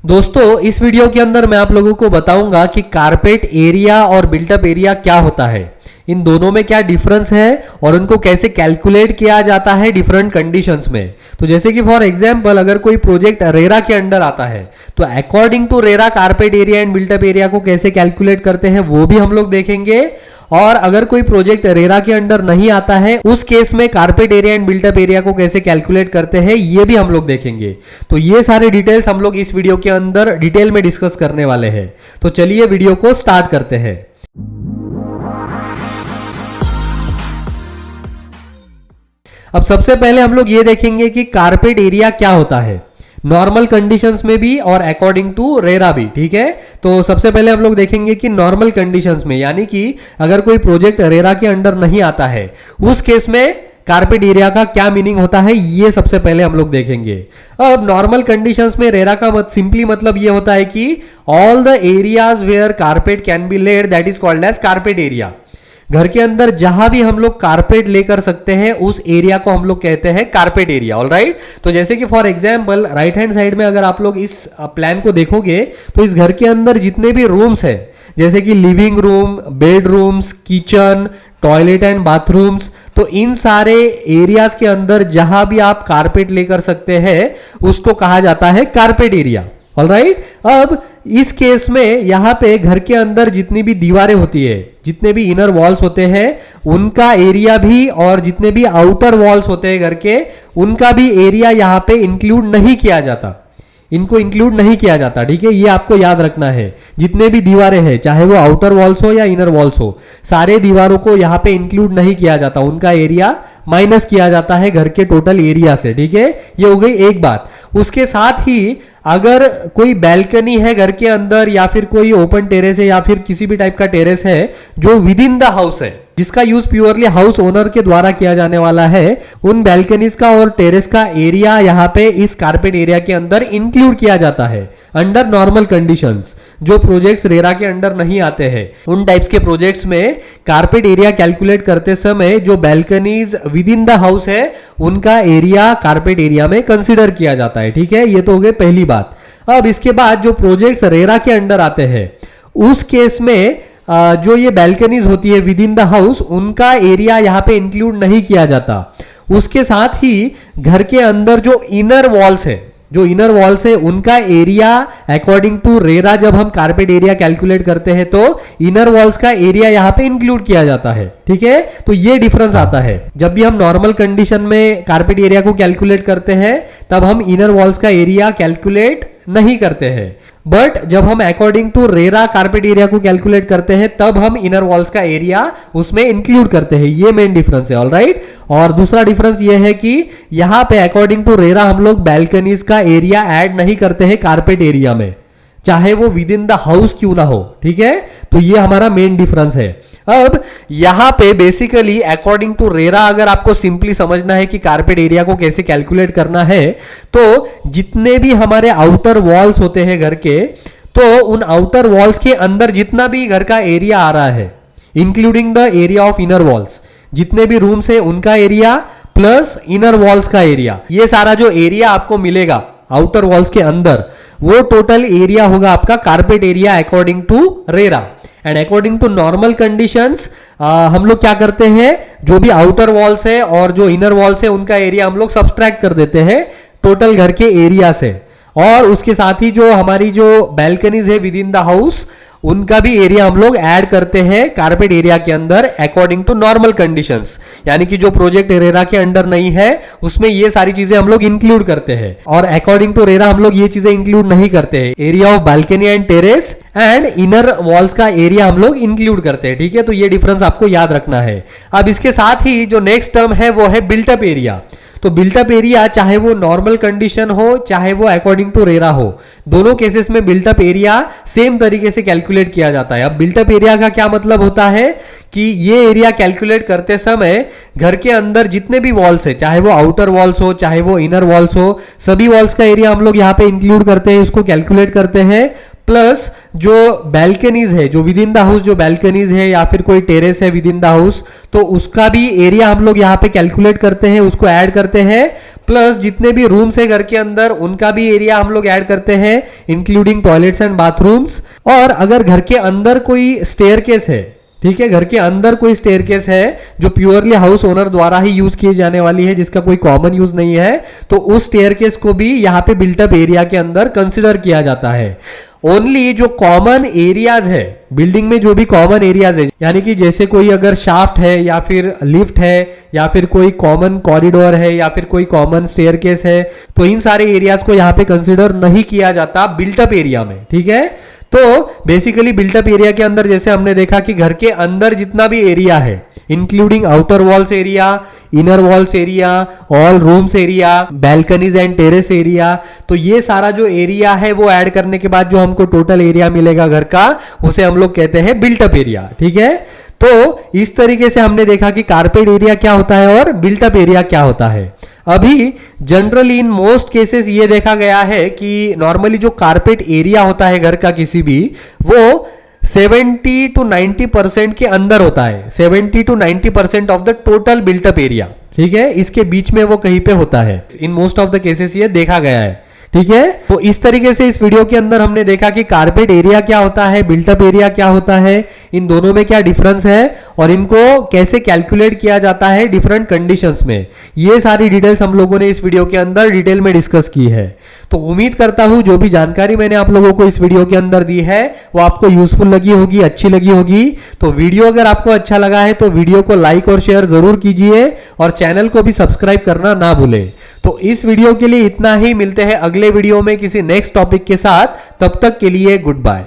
दोस्तों इस वीडियो के अंदर मैं आप लोगों को बताऊंगा कि कारपेट एरिया और बिल्टअप एरिया क्या होता है, इन दोनों में क्या डिफरेंस है और उनको कैसे कैलकुलेट किया जाता है डिफरेंट कंडीशंस में। तो जैसे कि फॉर एग्जांपल अगर कोई प्रोजेक्ट रेरा के अंडर आता है तो according to RERA carpet area and built up area को कैसे कैलकुलेट करते हैं वो भी हम लोग देखेंगे। और अगर कोई प्रोजेक्ट रेरा के अंडर नहीं आता है उस केस में carpet area and built up area को कैसे कैलकुलेट करते हैं ये भी हम लोग देखेंगे। तो ये सारे डिटेल्स हम लोग इस वीडियो के अंदर डिटेल में डिस्कस करने वाले हैं। तो चलिए वीडियो को स्टार्ट करते हैं। अब सबसे पहले हम लोग ये देखेंगे कि कारपेट एरिया क्या होता है नॉर्मल कंडीशंस में भी और अकॉर्डिंग टू रेरा भी। ठीक है, तो सबसे पहले हम लोग देखेंगे कि नॉर्मल कंडीशंस में, यानी कि अगर कोई प्रोजेक्ट रेरा के अंडर नहीं आता है उस केस में कारपेट एरिया का क्या मीनिंग होता है ये सबसे पहले हम लोग देखेंगे। अब नॉर्मल कंडीशंस में रेरा का सिंपली मतलब ये होता है कि all the areas where carpet can be laid that is called as carpet area. घर के अंदर जहां भी हम लोग कारपेट लेकर सकते हैं उस एरिया को हम लोग कहते हैं कारपेट एरिया। ऑलराइट, तो जैसे कि for example right hand side में अगर आप लोग इस प्लान को देखोगे तो इस घर के अंदर जितने भी रूम्स है जैसे कि living room, bedrooms, kitchen, toilet and bathrooms, तो इन सारे एरियाज के अंदर जहां भी आप कारपेट लेकर सकते हैं उसको कहा जाता है कारपेट एरिया। ऑलराइट, अब इस केस में यहां पे घर के अंदर जितनी भी दीवारें होती है, जितने भी इनर वॉल्स होते हैं उनका एरिया भी और जितने भी आउटर वॉल्स होते हैं घर के उनका भी एरिया यहां पे इंक्लूड नहीं किया जाता, इनको इंक्लूड नहीं किया जाता। ठीक है, ये आपको याद रखना है। जितने भी दीवारें हैं चाहे वो आउटर वॉल्स हो या इनर वॉल्स हो, सारे दीवारों को यहां पे इंक्लूड नहीं किया जाता, उनका एरिया माइनस किया जाता है घर के टोटल एरिया से। ठीक है, ये हो गई एक बात। उसके साथ ही अगर कोई बैल्कनी है घर के अंदर या फिर कोई ओपन टेरेस है या फिर किसी भी टाइप का टेरेस है जो विद इन द हाउस है, जिसका यूज प्योरली हाउस ओनर के द्वारा किया जाने वाला है, उन बैल्कनीज का और टेरेस का एरिया यहां पे इस कारपेट एरिया के अंदर इंक्लूड किया जाता है अंडर नॉर्मल कंडीशंस। जो प्रोजेक्ट्स रेरा के अंडर नहीं आते हैं उन टाइप्स के प्रोजेक्ट्स में कारपेट एरिया कैलकुलेट करते समय जो balconies with in the house है उनका एरिया कारपेट एरिया में कंसिडर किया जाता है। ठीक है, ये तो हो गई पहली बात। अब इसके बाद जो प्रोजेक्ट्स रेरा के अंडर आते हैं उस केस में जो ये बैल्कनीज होती है विद इन द हाउस उनका एरिया यहां पे इंक्लूड नहीं किया जाता। उसके साथ ही घर के अंदर जो इनर वॉल्स है उनका एरिया अकॉर्डिंग टू रेरा जब हम कारपेट एरिया कैलकुलेट करते हैं तो इनर वॉल्स का एरिया यहां पे इंक्लूड किया जाता है। ठीक है, तो ये डिफरेंस आता है। जब भी हम नॉर्मल कंडीशन में कारपेट एरिया को कैलकुलेट करते हैं तब हम इनर वॉल्स का एरिया कैलकुलेट नहीं करते हैं, बट जब हम according to RERA carpet area को कैलकुलेट करते हैं तब हम इनर वॉल्स का एरिया उसमें इंक्लूड करते हैं। ये मेन डिफरेंस है। ऑलराइट, और दूसरा डिफरेंस ये है कि यहां पे अकॉर्डिंग टू रेरा हम लोग बैल्कनीज का एरिया ऐड नहीं करते हैं कारपेट एरिया में, चाहे वो विद इन द हाउस क्यों ना हो। ठीक है, तो ये हमारा मेन डिफरेंस है। अब यहां पे बेसिकली अकॉर्डिंग टू रेरा अगर आपको सिंपली समझना है कि कारपेट एरिया को कैसे कैलकुलेट करना है तो जितने भी हमारे आउटर वॉल्स होते हैं घर के, तो उन आउटर वॉल्स के अंदर जितना भी घर का एरिया आ रहा है including the area of inner walls, जितने भी रूम्स है उनका एरिया प्लस इनर वॉल्स का एरिया, ये सारा जो एरिया आपको मिलेगा आउटर वॉल्स के अंदर वो टोटल एरिया होगा आपका carpet area according to RERA. And according to normal conditions हम लोग क्या करते हैं, जो भी आउटर वॉल्स है और जो इनर वॉल्स है उनका एरिया हम लोग सब्सट्रैक्ट कर देते हैं टोटल घर के एरिया से, और उसके साथ ही जो हमारी जो बैल्कनीज है विद इन द हाउस उनका भी एरिया हम लोग ऐड करते हैं कारपेट एरिया के अंदर अकॉर्डिंग टू नॉर्मल कंडीशंस। यानी कि जो प्रोजेक्ट रेरा के अंडर नहीं है उसमें ये सारी चीजें हम लोग इंक्लूड करते हैं, और अकॉर्डिंग टू रेरा हम लोग ये चीजें इंक्लूड नहीं करते हैं। Area of balcony and terrace and inner walls का एरिया हम लोग इंक्लूड करते हैं। ठीक है, तो ये डिफरेंस आपको याद रखना है। अब इसके साथ ही जो नेक्स्ट टर्म है वो है बिल्टअप एरिया। तो बिल्टअप एरिया चाहे वो नॉर्मल कंडीशन हो चाहे वो अकॉर्डिंग टू रेरा हो, दोनों केसेस में बिल्टअप एरिया सेम तरीके से कैलकुलेट किया जाता है। अब बिल्टअप एरिया का क्या मतलब होता है कि ये एरिया कैलकुलेट करते समय घर के अंदर जितने भी वॉल्स है चाहे वो आउटर वॉल्स हो चाहे वो इनर वॉल्स हो, सभी वॉल्स का एरिया हम लोग यहाँ पे इंक्लूड करते हैं, इसको कैलकुलेट करते हैं, प्लस जो बैल्कनीज है, जो विद इन द हाउस जो बैल्कनीज है या फिर कोई टेरेस है विद इन द हाउस, तो उसका भी एरिया हम लोग यहाँ पे कैलकुलेट करते हैं, उसको ऐड करते हैं। प्लस जितने भी रूम्स है घर के अंदर उनका भी एरिया हम लोग ऐड करते हैं, इंक्लूडिंग टॉयलेट्स एंड बाथरूम्स। और अगर घर के अंदर कोई स्टेयरकेस है, ठीक है, घर के अंदर कोई स्टेयरकेस है जो प्योरली हाउस ओनर द्वारा ही यूज की जाने वाली है, जिसका कोई कॉमन यूज नहीं है, तो उस स्टेयरकेस को भी यहाँ पे बिल्टअप एरिया के अंदर कंसिडर किया जाता है। ओनली जो कॉमन एरियाज है बिल्डिंग में, जो भी कॉमन एरियाज है, यानी कि जैसे कोई अगर शाफ्ट है या फिर लिफ्ट है या फिर कोई कॉमन कॉरिडोर है या फिर कोई कॉमन स्टेयरकेस है, तो इन सारे एरियाज को यहाँ पे कंसिडर नहीं किया जाता बिल्टअप एरिया में, ठीक है। तो बेसिकली बिल्टअप एरिया के अंदर जैसे हमने देखा कि घर के अंदर जितना भी एरिया है, including outer walls area, inner walls area, all rooms area, balconies and terrace area, तो ये सारा जो एरिया है वो ऐड करने के बाद जो हमको टोटल एरिया मिलेगा घर का, उसे हम लोग कहते हैं बिल्टअप एरिया, ठीक है। तो इस तरीके से हमने देखा कि कारपेट एरिया क्या होता है और बिल्टअप एरिया क्या होता है। अभी जनरली इन मोस्ट केसेस ये देखा गया है कि नॉर्मली जो कारपेट एरिया होता है घर का किसी भी, वो 70 to 90% के अंदर होता है, 70 to 90% of the total built up area, ठीक है, इसके बीच में वो कहीं पे होता है। In most of the cases ये देखा गया है, ठीक है। तो इस तरीके से इस वीडियो के अंदर हमने देखा कि कारपेट एरिया क्या होता है, बिल्टअप एरिया क्या होता है, इन दोनों में क्या डिफरेंस है और इनको कैसे कैलकुलेट किया जाता है डिफरेंट कंडीशंस में। ये सारी डिटेल्स हम लोगों ने इस वीडियो के अंदर डिटेल में डिस्कस की है। तो उम्मीद करता हूं जो भी जानकारी मैंने आप लोगों को इस वीडियो के अंदर दी है वो आपको यूजफुल लगी होगी, अच्छी लगी होगी। तो वीडियो अगर आपको अच्छा लगा है तो वीडियो को लाइक और शेयर जरूर कीजिए और चैनल को भी सब्सक्राइब करना ना भूलें। तो इस वीडियो के लिए इतना ही, मिलते हैं अगले वीडियो में किसी नेक्स्ट टॉपिक के साथ, तब तक के लिए गुड बाय।